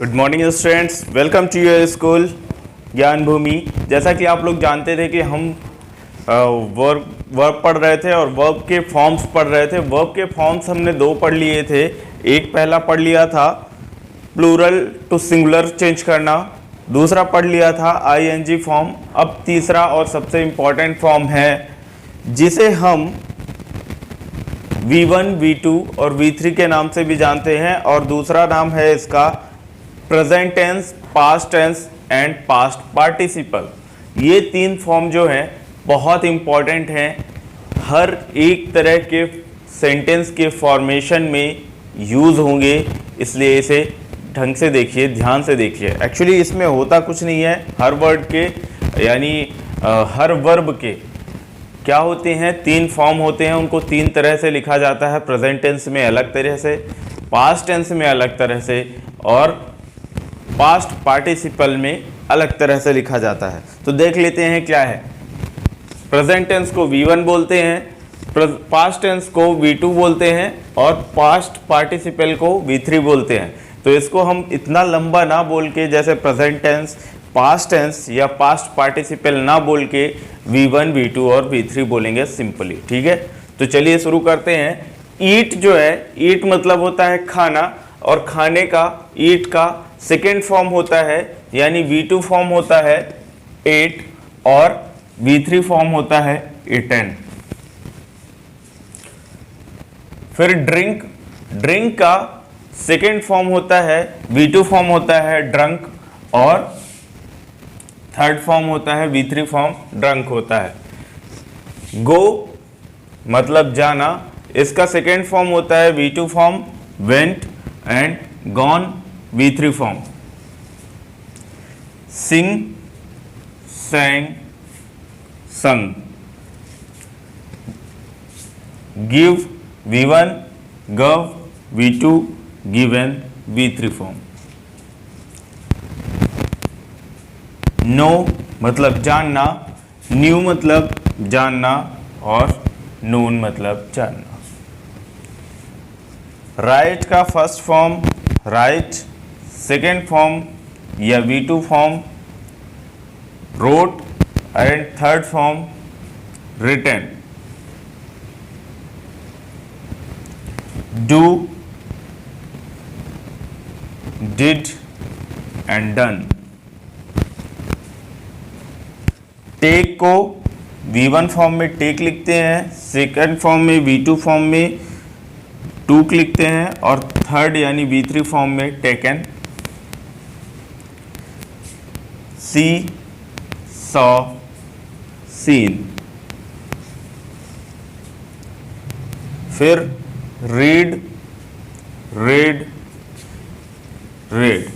Good morning students, welcome to your school Gyan Bhumi. जैसा कि आप लोग जानते थे कि हम वर्ब पढ़ रहे थे और वर्ब के फॉर्म्स पढ़ रहे थे। वर्ब के फॉर्म्स हमने दो पढ़ लिए थे। एक पहला पढ़ लिया था प्लूरल टू सिंगुलर चेंज करना, दूसरा पढ़ लिया था आईएनजी फॉर्म। अब तीसरा और सबसे इम्पॉर्टेंट फॉर्म है जिसे हम V1, V2 और V3 के नाम से भी जानते हैं, और दूसरा नाम है इसका present tense, past tense and past participle. ये तीन फॉर्म जो हैं बहुत इम्पॉर्टेंट हैं, हर एक तरह के सेंटेंस के फॉर्मेशन में यूज़ होंगे, इसलिए इसे ढंग से देखिए, ध्यान से देखिए। एक्चुअली इसमें होता कुछ नहीं है, हर वर्ड के यानी हर वर्ब के क्या होते हैं, तीन फॉर्म होते हैं, उनको तीन तरह से लिखा जाता है। प्रेजेंट टेंस में अलग तरह से, पास्ट टेंस में अलग तरह से और पास्ट पार्टिसिपल में अलग तरह से लिखा जाता है। तो देख लेते हैं क्या है। प्रेजेंट टेंस को V1 बोलते हैं, पास्ट टेंस को V2 बोलते हैं और पास्ट पार्टिसिपल को V3 बोलते हैं। तो इसको हम इतना लंबा ना बोल के, जैसे प्रेजेंट टेंस, पास्ट टेंस या पास्ट पार्टिसिपल ना बोल के V1, V2 और V3 बोलेंगे सिंपली, ठीक है। तो चलिए शुरू करते हैं। ईट जो है, ईट मतलब होता है खाना, और खाने का, ईट का सेकेंड फॉर्म होता है यानी V2 फॉर्म होता है एट और V3 फॉर्म होता है इटन। फिर ड्रिंक, ड्रिंक का सेकेंड फॉर्म होता है, V2 फॉर्म होता है ड्रंक, और थर्ड फॉर्म होता है V3 फॉर्म ड्रंक होता है। गो मतलब जाना, इसका सेकेंड फॉर्म होता है V2 form went and gone V3 form. Sing sang sung. Give V1, gave V2, given V3 form. Know मतलब जानना, न्यू मतलब जानना और नोन मतलब जानना। राइट का first form write, second form या V2 form wrote and third form written. Do, did and done. Take को V1 फॉर्म में टेक लिखते हैं, सेकंड फॉर्म में V2 फॉर्म में टूक लिखते हैं और थर्ड यानी V3 फॉर्म में टेकन। सी, सॉ, सीन। फिर रीड, रेड, रेड।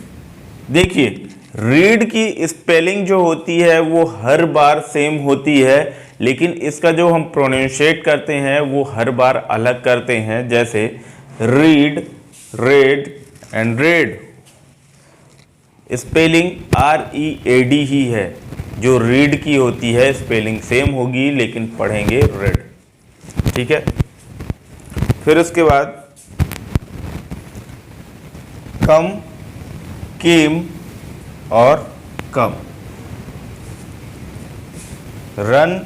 देखिए रीड की स्पेलिंग जो होती है वो हर बार सेम होती है, लेकिन इसका जो हम प्रोनाउंशिएट करते हैं वो हर बार अलग करते हैं। जैसे read, red and red, spelling READ ही है। जो रीड की होती है स्पेलिंग सेम होगी, लेकिन पढ़ेंगे रेड, ठीक है। फिर उसके बाद कम, केम और come. Run,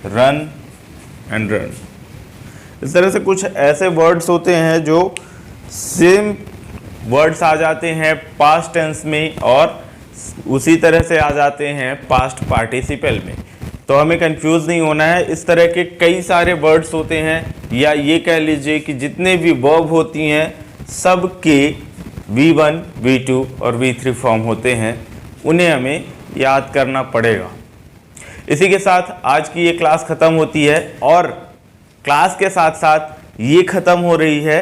run and run. इस तरह से कुछ ऐसे वर्ड्स होते हैं जो सेम वर्ड्स आ जाते हैं पास्ट टेंस में और उसी तरह से आ जाते हैं पास्ट पार्टिसिपल में। तो हमें कंफ्यूज नहीं होना है। इस तरह के कई सारे वर्ड्स होते हैं, या ये कह लीजिए कि जितने भी वर्ब होती हैं सब के V1, V2 और V3 फॉर्म होते हैं, उन्हें हमें याद करना पड़ेगा। इसी के साथ आज की ये क्लास ख़त्म होती है, और क्लास के साथ साथ ये ख़त्म हो रही है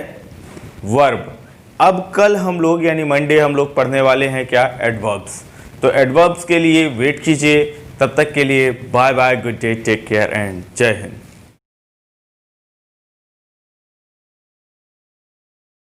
वर्ब। अब कल हम लोग यानी मंडे हम लोग पढ़ने वाले हैं क्या, एडवर्ब्स। तो एडवर्ब्स के लिए वेट कीजिए। तब तक के लिए bye bye, good day, take care and जय हिंद।